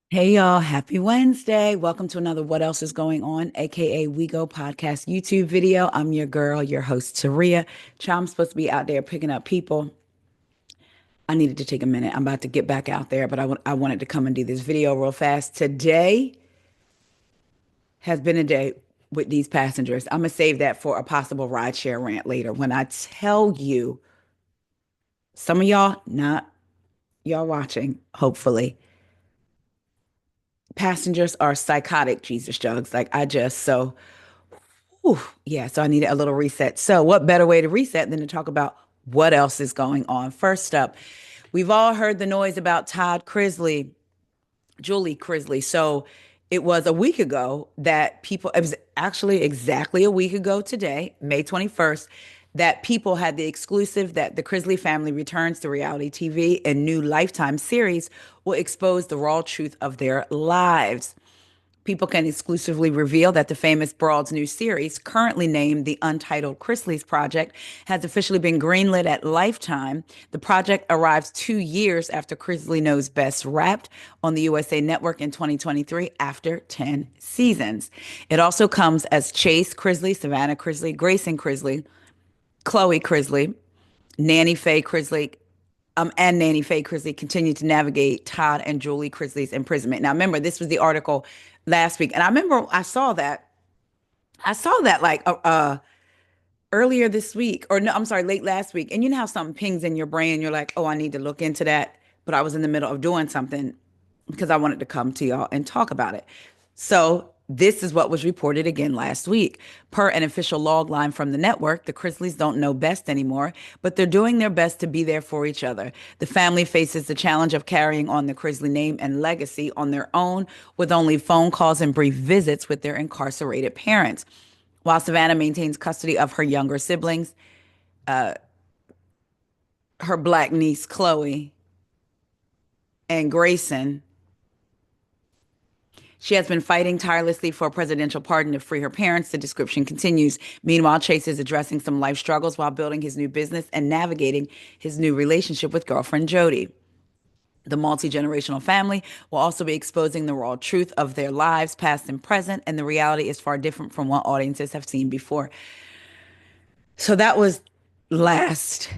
Hey y'all, happy Wednesday. Welcome to another What Else is Going On, aka We Go podcast YouTube video. I'm your girl, your host, Taria. I'm supposed to be out there picking up people. I needed to take a minute. I'm about to get back out there, but I wanted to come and do this video real fast. Today has been a day with these passengers. I'm gonna save that for a possible rideshare rant later. When I tell you, some of y'all, not y'all watching, hopefully, passengers are psychotic Jesus jugs. Whew, yeah, so I needed a little reset. So, what better way to reset than to talk about what else is going on? First up, we've all heard the noise about Todd Chrisley, Julie Chrisley. So, it was a week ago that it was actually exactly a week ago today, May 21st, that people had the exclusive that the Chrisley family returns to reality TV and new Lifetime series will expose the raw truth of their lives. People can exclusively reveal that the famous Broad's new series, currently named the Untitled Chrisley's Project, has officially been greenlit at Lifetime. The project arrives 2 years after Chrisley Knows Best wrapped on the USA Network in 2023 after 10 seasons. It also comes as Chase Chrisley, Savannah Chrisley, Grayson Chrisley, Chloe Chrisley, Nanny Faye Chrisley, and Nanny Faye Chrisley continue to navigate Todd and Julie Chrisley's imprisonment. Now, remember, this was the article last week, and I remember I saw that. I saw that earlier this week, or no, I'm sorry, late last week. And you know how something pings in your brain, you're like, oh, I need to look into that. But I was in the middle of doing something because I wanted to come to y'all and talk about it. So this is what was reported again last week. Per an official log line from the network, the Chrisleys don't know best anymore, but they're doing their best to be there for each other. The family faces the challenge of carrying on the Chrisley name and legacy on their own with only phone calls and brief visits with their incarcerated parents. While Savannah maintains custody of her younger siblings, her black niece Chloe and Grayson, she has been fighting tirelessly for a presidential pardon to free her parents. The description continues. Meanwhile, Chase is addressing some life struggles while building his new business and navigating his new relationship with girlfriend Jody. The multi generational family will also be exposing the raw truth of their lives, past and present, and the reality is far different from what audiences have seen before. So that was last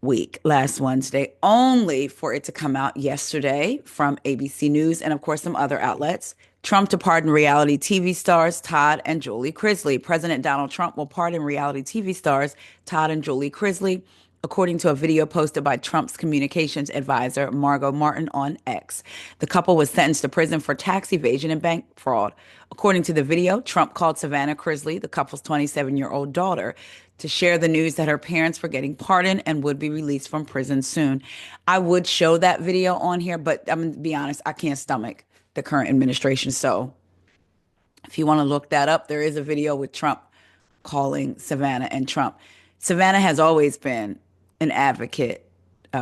week, last Wednesday, only for it to come out yesterday from ABC News and, of course, some other outlets. Trump to pardon reality TV stars Todd and Julie Chrisley. President Donald Trump will pardon reality TV stars Todd and Julie Chrisley, according to a video posted by Trump's communications advisor, Margot Martin, on X. The couple was sentenced to prison for tax evasion and bank fraud. According to the video, Trump called Savannah Chrisley, the couple's 27-year-old daughter, to share the news that her parents were getting pardoned and would be released from prison soon. I would show that video on here, but I'm going to be honest, I can't stomach the current administration. So if you want to look that up, there is a video with Trump calling Savannah and Trump. Savannah has always been an advocate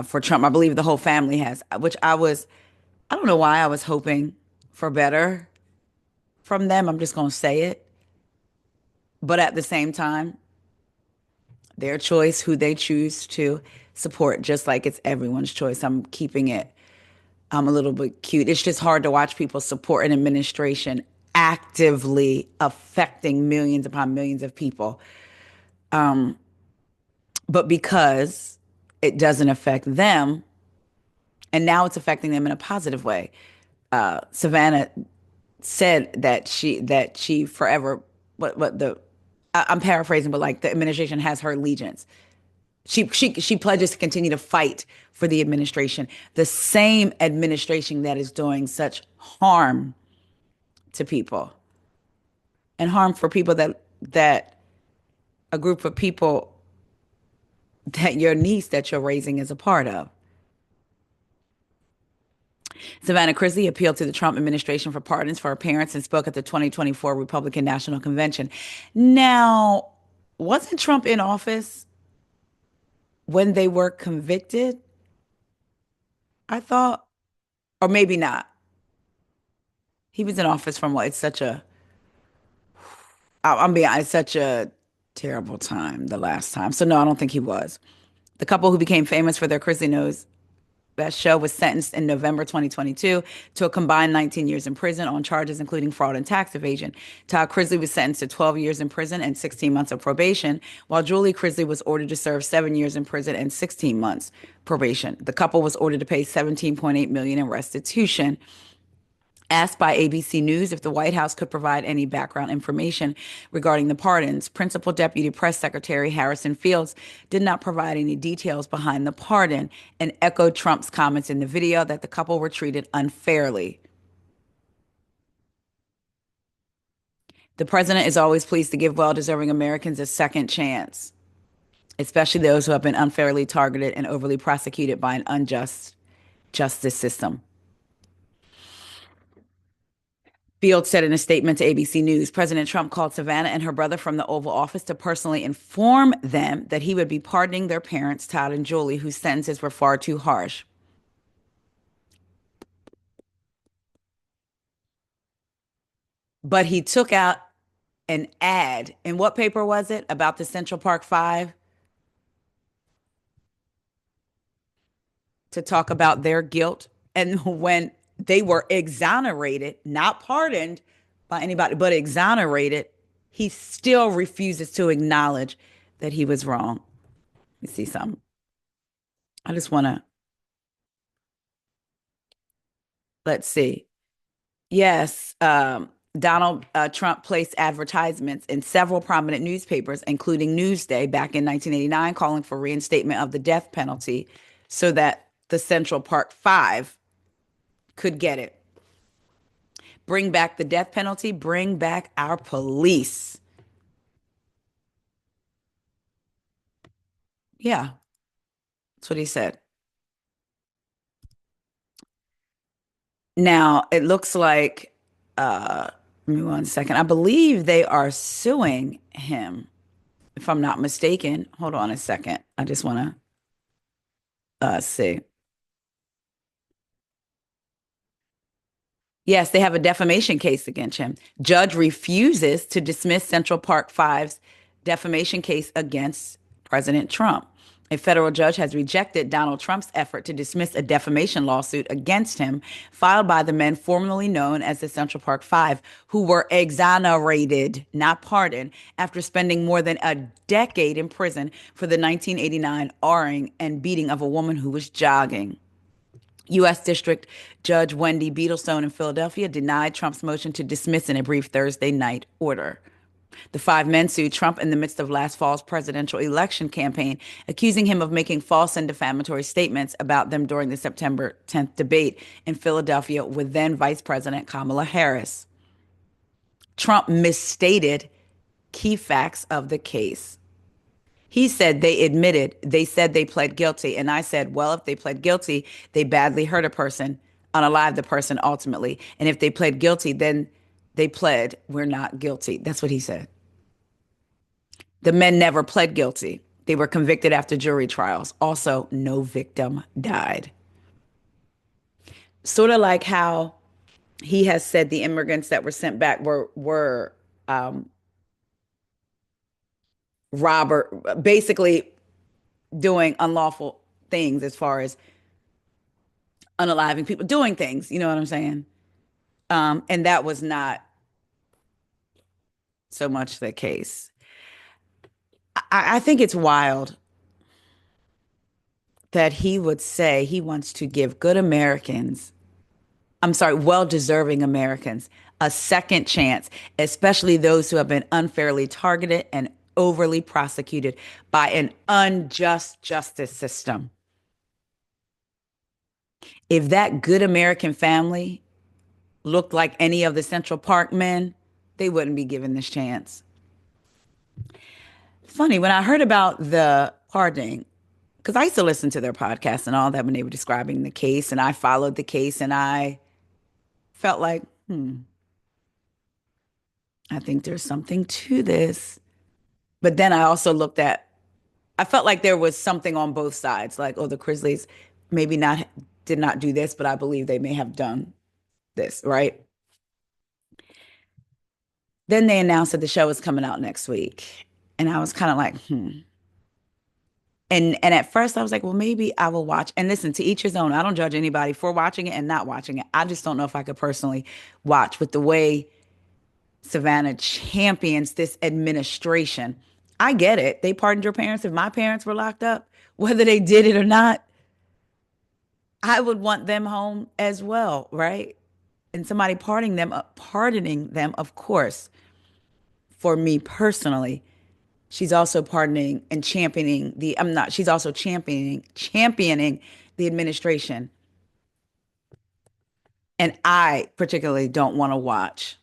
for Trump. I believe the whole family has, I don't know why I was hoping for better from them. I'm just going to say it. But at the same time, their choice, who they choose to support, just like it's everyone's choice. I'm a little bit cute. It's just hard to watch people support an administration actively affecting millions upon millions of people. But because it doesn't affect them, and now it's affecting them in a positive way. Savannah said that she forever what the I'm paraphrasing, but like the administration has her allegiance. She pledges to continue to fight for the administration, the same administration that is doing such harm to people and harm for people that a group of people that your niece that you're raising is a part of. Savannah Chrisley appealed to the Trump administration for pardons for her parents and spoke at the 2024 Republican National Convention. Now, wasn't Trump in office when they were convicted? I thought, or maybe not. He was in office from what? It's such a, I'm being honest, such a terrible time the last time. So no, I don't think he was. The couple who became famous for their Chrisley knows. That show was sentenced in November 2022 to a combined 19 years in prison on charges including fraud and tax evasion. Todd Chrisley was sentenced to 12 years in prison and 16 months of probation, while Julie Chrisley was ordered to serve 7 years in prison and 16 months probation. The couple was ordered to pay 17.8 million in restitution. Asked by ABC News if the White House could provide any background information regarding the pardons, Principal Deputy Press Secretary Harrison Fields did not provide any details behind the pardon and echoed Trump's comments in the video that the couple were treated unfairly. The president is always pleased to give well-deserving Americans a second chance, especially those who have been unfairly targeted and overly prosecuted by an unjust justice system. Field said in a statement to ABC News, President Trump called Savannah and her brother from the Oval Office to personally inform them that he would be pardoning their parents, Todd and Julie, whose sentences were far too harsh. But he took out an ad. In what paper was it? About the Central Park Five to talk about their guilt. And when they were exonerated, not pardoned by anybody, but exonerated, he still refuses to acknowledge that he was wrong. Let me see something. I just want to, let's see. Yes, Donald Trump placed advertisements in several prominent newspapers, including Newsday, back in 1989, calling for reinstatement of the death penalty so that the Central Park Five could get it. Bring back the death penalty, bring back our police. Yeah, that's what he said. Now, it looks like, give me one second. I believe they are suing him, if I'm not mistaken. Hold on a second. I just want to see. Yes, they have a defamation case against him. Judge refuses to dismiss Central Park Five's defamation case against President Trump. A federal judge has rejected Donald Trump's effort to dismiss a defamation lawsuit against him filed by the men formerly known as the Central Park Five, who were exonerated, not pardoned, after spending more than a decade in prison for the 1989 R-ing and beating of a woman who was jogging. U.S. District Judge Wendy Beetlestone in Philadelphia denied Trump's motion to dismiss in a brief Thursday night order. The five men sued Trump in the midst of last fall's presidential election campaign, accusing him of making false and defamatory statements about them during the September 10th debate in Philadelphia with then Vice President Kamala Harris. Trump misstated key facts of the case. He said they said they pled guilty. And I said, well, if they pled guilty, they badly hurt a person, unalived the person ultimately. And if they pled guilty, then they pled, we're not guilty. That's what he said. The men never pled guilty. They were convicted after jury trials. Also, no victim died. Sort of like how he has said the immigrants that were sent back were robber, basically doing unlawful things as far as unaliving people, doing things. You know what I'm saying? And that was not so much the case. I think it's wild that he would say he wants to give good Americans, I'm sorry, well-deserving Americans, a second chance, especially those who have been unfairly targeted and overly prosecuted by an unjust justice system. If that good American family looked like any of the Central Park men, they wouldn't be given this chance. Funny, when I heard about the pardoning, because I used to listen to their podcast and all that when they were describing the case, and I followed the case, and I felt like, I think there's something to this. But then I also looked at, I felt like there was something on both sides, like, oh, the Chrisleys maybe not did not do this, but I believe they may have done this, right? Then they announced that the show was coming out next week. And I was kind of like, And at first I was like, well, maybe I will watch. And listen, to each his own. I don't judge anybody for watching it and not watching it. I just don't know if I could personally watch with the way Savannah champions this administration. I get it. They pardoned your parents. If my parents were locked up, whether they did it or not, I would want them home as well, right? And somebody pardoning them, of course, for me personally, she's also pardoning and championing the I'm not, she's also championing the administration. And I particularly don't want to watch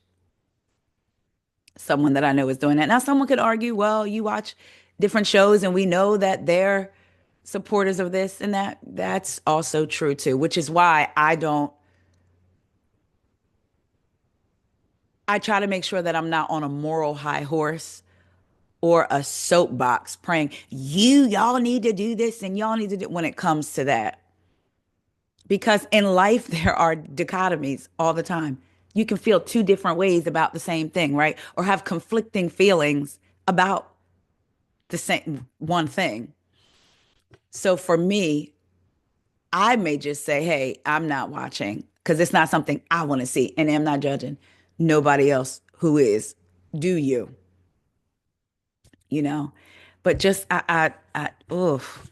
someone that I know is doing that. Now, someone could argue, well, you watch different shows and we know that they're supporters of this and that. That's also true too, which is why I try to make sure that I'm not on a moral high horse or a soapbox praying, y'all need to do this and y'all need to do when it comes to that. Because in life, there are dichotomies all the time. You can feel two different ways about the same thing, right? Or have conflicting feelings about the same one thing. So for me, I may just say, hey, I'm not watching because it's not something I want to see. And I'm not judging nobody else who is. Do you, you know? But just, oof,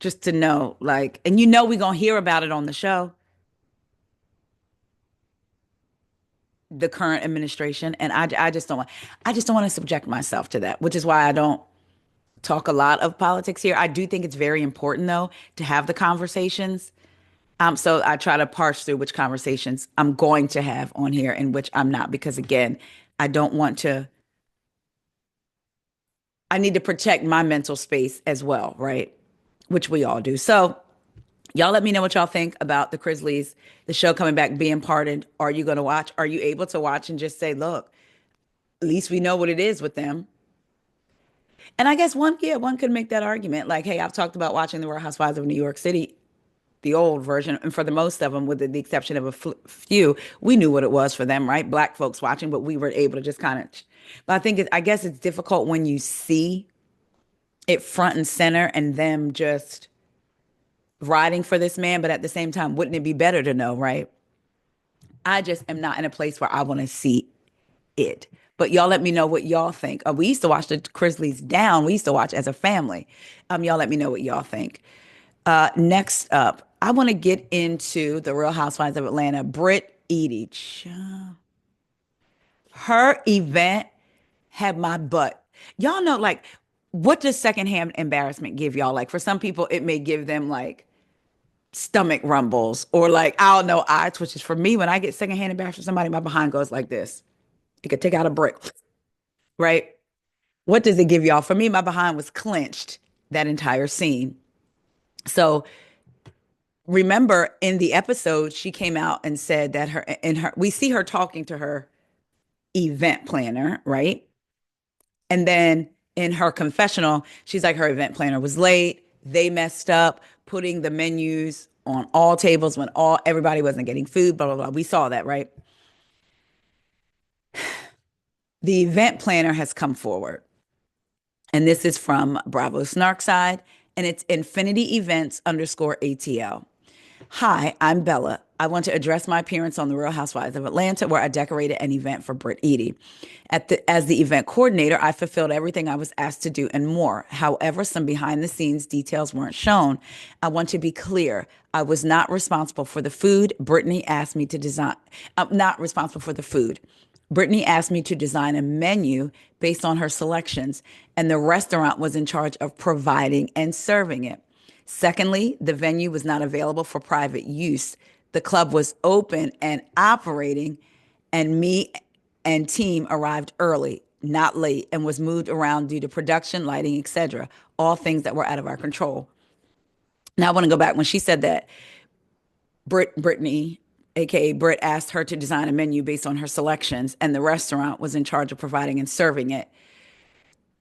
just to know, like, and we're going to hear about it on the show, the current administration. And I just don't want to subject myself to that, which is why I don't talk a lot of politics here. I do think it's very important, though, to have the conversations. So I try to parse through which conversations I'm going to have on here and which I'm not, because again, I don't want to, I need to protect my mental space as well, right? Which we all do. So y'all let me know what y'all think about the Chrisleys, the show coming back, being pardoned. Are you going to watch? Are you able to watch and just say, look, at least we know what it is with them? And I guess one could make that argument. Like, hey, I've talked about watching the Real Housewives of New York City, the old version, and for the most of them, with the exception of a few, we knew what it was for them, right? Black folks watching, but we were able to just kind of. But I guess it's difficult when you see it front and center and them just riding for this man. But at the same time, wouldn't it be better to know, right? I just am not in a place where I want to see it. But y'all let me know what y'all think. We used to watch the Chrisleys down. We used to watch as a family. Y'all let me know what y'all think. Next up, I want to get into the Real Housewives of Atlanta. Brit Eady. Her event had my butt. Y'all know, like, what does secondhand embarrassment give y'all? Like, for some people, it may give them like stomach rumbles or like, I don't know, eye twitches. For me, when I get secondhand embarrassed from somebody, my behind goes like this. It could take out a brick, right? What does it give y'all? For me, my behind was clenched that entire scene. So remember in the episode, she came out and said that we see her talking to her event planner, right? And then in her confessional, she's like, her event planner was late. They messed up putting the menus on all tables when everybody wasn't getting food, blah, blah, blah. We saw that, right? The event planner has come forward. And this is from Bravo Snark side, and it's Infinity Events underscore ATL. Hi, I'm Bella. I want to address my appearance on The Real Housewives of Atlanta, where I decorated an event for Brit Eady. As the event coordinator, I fulfilled everything I was asked to do and more. However, some behind the scenes details weren't shown. I want to be clear. I was not responsible for the food. Brittany asked me to design. I'm not responsible for the food. Brittany asked me to design a menu based on her selections, and the restaurant was in charge of providing and serving it. Secondly, the venue was not available for private use. The club was open and operating, and me and team arrived early, not late, and was moved around due to production, lighting, etc. All things that were out of our control. Now I want to go back when she said that Brittany, aka Britt, asked her to design a menu based on her selections, and the restaurant was in charge of providing and serving it.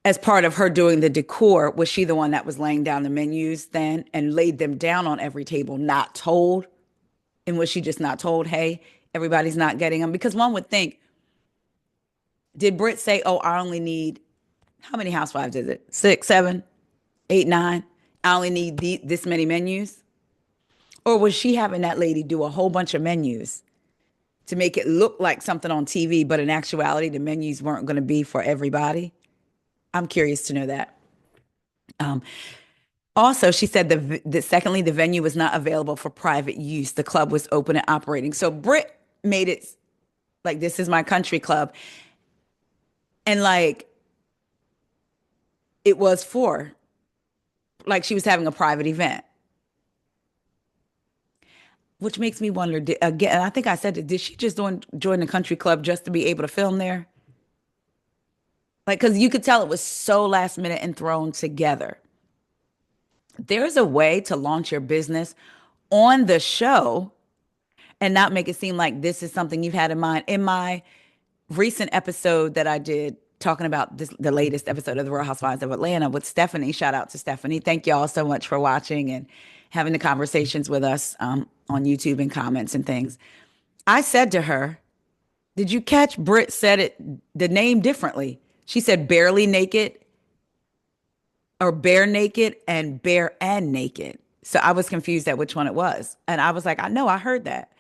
As part of her doing the decor, was she the one that was laying down the menus then and laid them down on every table, not told? And was she just not told, hey, everybody's not getting them? Because one would think, did Britt say, oh, I only need, how many housewives is it? Six, seven, eight, nine? I only need this many menus? Or was she having that lady do a whole bunch of menus to make it look like something on TV, but in actuality, the menus weren't going to be for everybody? I'm curious to know that. Um, Also, she said secondly, the venue was not available for private use. The club was open and operating. So Brit made it like this is my country club, and like it was for like she was having a private event, which makes me wonder again. I think I said it. Did she just join the country club just to be able to film there? Like, because you could tell it was so last minute and thrown together. There's a way to launch your business on the show and not make it seem like this is something you've had in mind. In my recent episode that I did talking about the latest episode of the Real Housewives of Atlanta with Stephanie, shout out to Stephanie. Thank y'all so much for watching and having the conversations with us on YouTube and comments and things. I said to her, did you catch Brit said it the name differently? She said barely naked or bare naked and bare and naked. So I was confused at which one it was. And I was like, I know I heard that.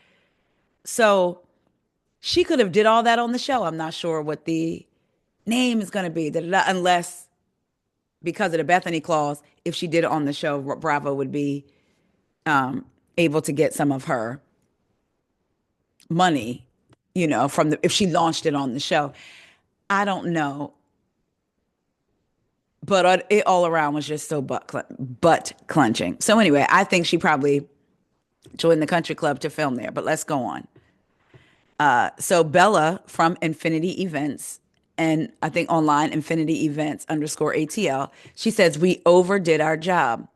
So she could have did all that on the show. I'm not sure what the name is going to be, unless because of the Bethany clause, if she did it on the show, Bravo would be able to get some of her money, from if she launched it on the show. I don't know, but it all around was just so butt clenching. So anyway, I think she probably joined the country club to film there. But let's go on. So Bella from Infinity Events, and I think online Infinity Events _ATL, she says, we overdid our job.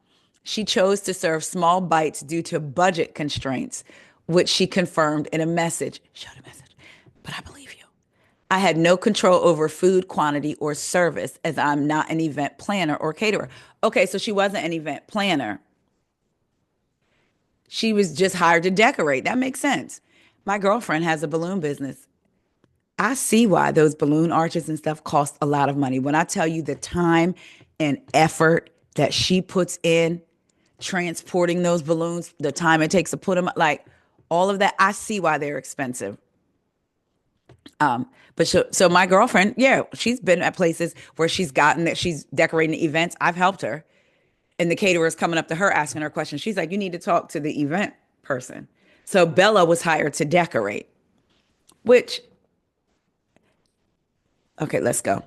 She chose to serve small bites due to budget constraints, which she confirmed in a message. Show the message. But I believe you. I had no control over food quantity or service as I'm not an event planner or caterer. Okay, so she wasn't an event planner. She was just hired to decorate. That makes sense. My girlfriend has a balloon business. I see why those balloon arches and stuff cost a lot of money. When I tell you the time and effort that she puts in transporting those balloons, the time it takes to put them, like all of that, I see why they're expensive. But so my girlfriend, yeah, she's been at places where she's gotten that she's decorating events. I've helped her. And the caterer's coming up to her asking her questions. She's like, you need to talk to the event person. So Bella was hired to decorate, which, okay, let's go.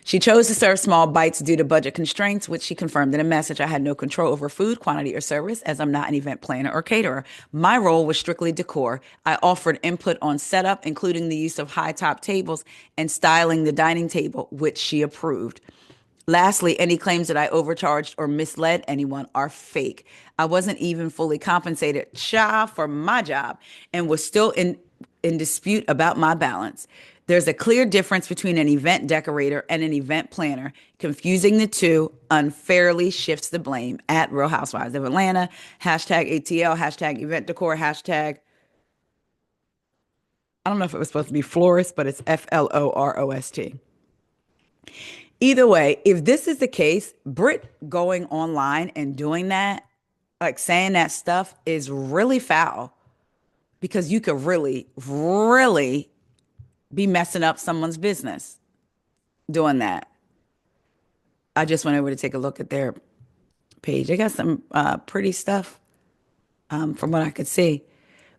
She chose to serve small bites due to budget constraints, which she confirmed in a message. I had no control over food quantity or service as I'm not an event planner or caterer. My role was strictly decor. I offered input on setup, including the use of high top tables and styling the dining table, which she approved. Lastly, any claims that I overcharged or misled anyone are fake. I wasn't even fully compensated for my job and was still in dispute about my balance. There's a clear difference between an event decorator and an event planner. Confusing the two unfairly shifts the blame at Real Housewives of Atlanta. Hashtag ATL, hashtag event decor, hashtag, I don't know if it was supposed to be florist, but it's FLOROST. Either way, if this is the case, Brit going online and doing that, like saying that stuff, is really foul because you could really, really be messing up someone's business doing that. I just went over to take a look at their page. They got some pretty stuff from what I could see.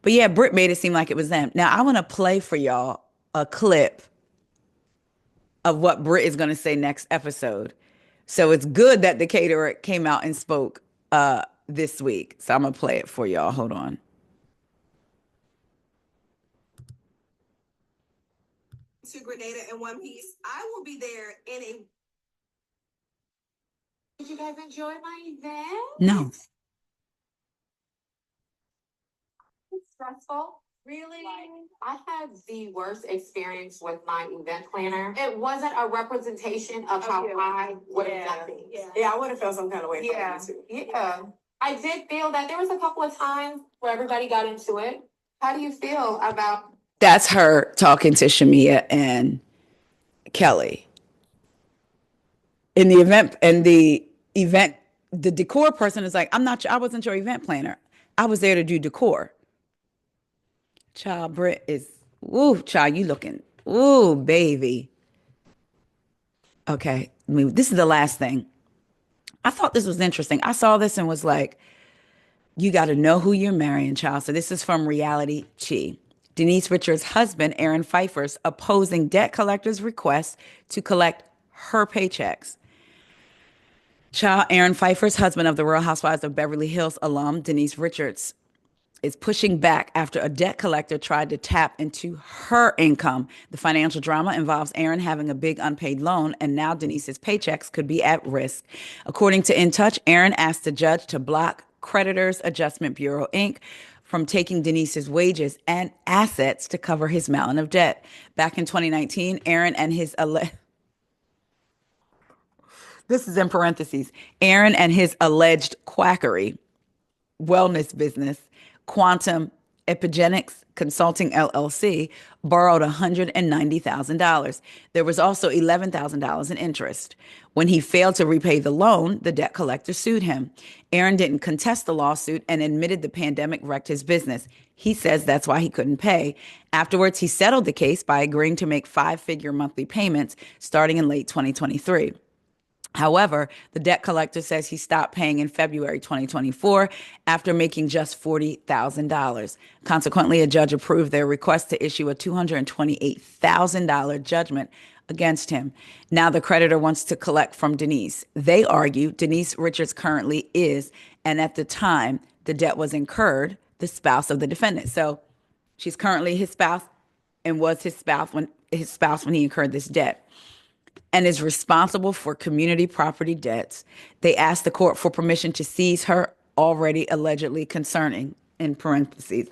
But yeah, Brit made it seem like it was them. Now, I want to play for y'all a clip of what Brit is going to say next episode. So it's good that the caterer came out and spoke this week. So I'm going to play it for y'all. Hold on. To Grenada in one piece. I will be there in a. Did you guys enjoy my event? No. It's stressful. Really? I had the worst experience with my event planner. It wasn't a representation of how I would have done things. Yeah, I would have felt some kind of way. Yeah. Yeah. I did feel that there was a couple of times where everybody got into it. How do you feel about? That's her talking to Shamia and Kelly. In the event the decor person is like, I wasn't your event planner. I was there to do decor. Child, Brit is, ooh, child, you looking, ooh, baby. Okay, this is the last thing. I thought this was interesting. I saw this and was like, you got to know who you're marrying, child. So this is from Reality Chi. Denise Richards' husband, Aaron Pfeiffer's opposing debt collectors' request to collect her paychecks. Child, Aaron Pfeiffer's husband of the Real Housewives of Beverly Hills alum, Denise Richards, is pushing back after a debt collector tried to tap into her income. The financial drama involves Aaron having a big unpaid loan, and now Denise's paychecks could be at risk. According to In Touch, Aaron asked the judge to block Creditors Adjustment Bureau Inc. from taking Denise's wages and assets to cover his mountain of debt. Back in 2019, Aaron and his this is in parentheses, Aaron and his alleged quackery wellness business, Quantum Epigenics Consulting LLC, borrowed $190,000. There was also $11,000 in interest. When he failed to repay the loan, the debt collector sued him. Aaron didn't contest the lawsuit and admitted the pandemic wrecked his business. He says that's why he couldn't pay. Afterwards, he settled the case by agreeing to make five-figure monthly payments starting in late 2023. However, the debt collector says he stopped paying in February 2024 after making just $40,000. Consequently, a judge approved their request to issue a $228,000 judgment against him. Now the creditor wants to collect from Denise. They argue Denise Richards currently is, and at the time the debt was incurred, the spouse of the defendant. So she's currently his spouse and was his spouse when he incurred this debt, and is responsible for community property debts. They asked the court for permission to seize her already allegedly concerning, in parentheses,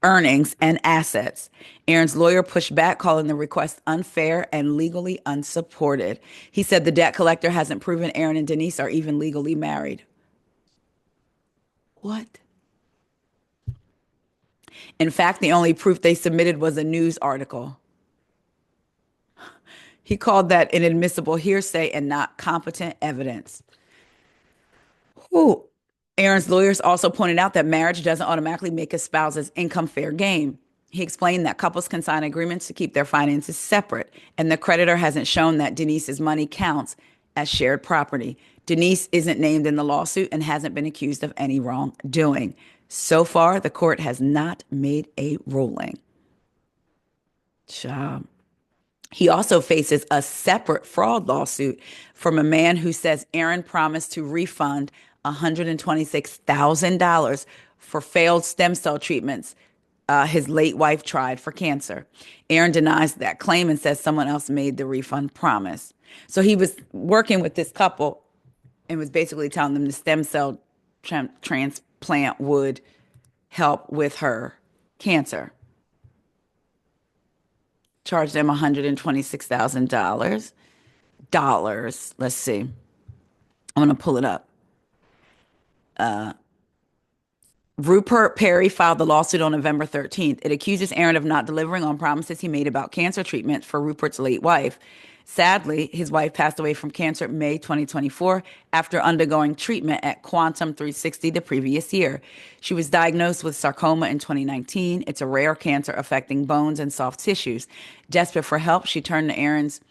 earnings and assets. Aaron's lawyer pushed back, calling the request unfair and legally unsupported. He said the debt collector hasn't proven Aaron and Denise are even legally married. What? In fact, the only proof they submitted was a news article. He called that inadmissible hearsay and not competent evidence. Ooh. Aaron's lawyers also pointed out that marriage doesn't automatically make a spouse's income fair game. He explained that couples can sign agreements to keep their finances separate, and the creditor hasn't shown that Denise's money counts as shared property. Denise isn't named in the lawsuit and hasn't been accused of any wrongdoing. So far, the court has not made a ruling. Child. He also faces a separate fraud lawsuit from a man who says Aaron promised to refund $126,000 for failed stem cell treatments his late wife tried for cancer. Aaron denies that claim and says someone else made the refund promise. So he was working with this couple and was basically telling them the stem cell transplant would help with her cancer. Charged them $126,000. Let's see. I'm going to pull it up. Rupert Perry filed the lawsuit on November 13th. It accuses Aaron of not delivering on promises he made about cancer treatment for Rupert's late wife. Sadly, his wife passed away from cancer in May 2024 after undergoing treatment at Quantum 360 the previous year. She was diagnosed with sarcoma in 2019. It's a rare cancer affecting bones and soft tissues. Desperate for help, she turned to Aaron's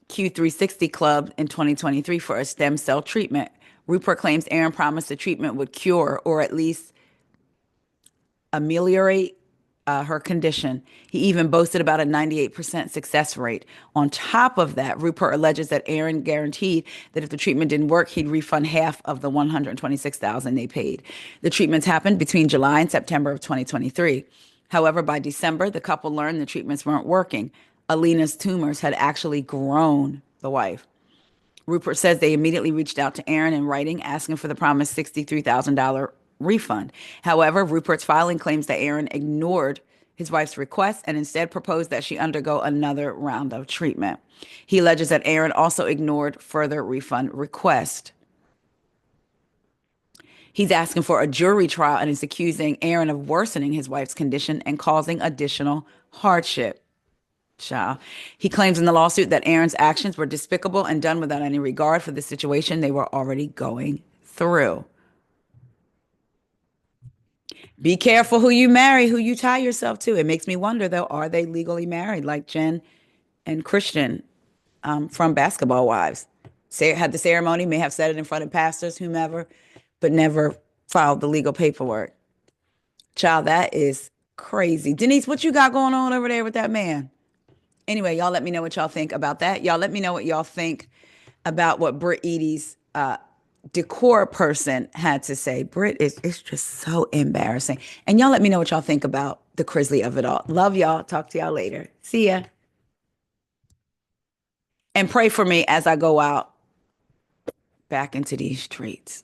Q360 Club in 2023 for a stem cell treatment. Rupert claims Aaron promised the treatment would cure or at least ameliorate her condition. He even boasted about a 98% success rate. On top of that, Rupert alleges that Aaron guaranteed that if the treatment didn't work, he'd refund half of the $126,000 they paid. The treatments happened between July and September of 2023. However, by December, the couple learned the treatments weren't working. Alina's tumors had actually grown, the wife. Rupert says they immediately reached out to Aaron in writing, asking for the promised $63,000 refund. However, Rupert's filing claims that Aaron ignored his wife's request and instead proposed that she undergo another round of treatment. He alleges that Aaron also ignored further refund requests. He's asking for a jury trial and is accusing Aaron of worsening his wife's condition and causing additional hardship. Child. He claims in the lawsuit that Aaron's actions were despicable and done without any regard for the situation they were already going through. Be careful who you marry, who you tie yourself to. It makes me wonder, though, are they legally married like Jen and Christian from Basketball Wives? Say, had the ceremony, may have said it in front of pastors, whomever, but never filed the legal paperwork. Child, that is crazy. Denise, what you got going on over there with that man? Anyway, y'all let me know what y'all think about that. Y'all let me know what y'all think about what Brit Eady's decor person had to say. Brit is it's just so embarrassing. And y'all let me know what y'all think about the Chrisley of it all. Love y'all. Talk to y'all later. See ya. And pray for me as I go out back into these streets.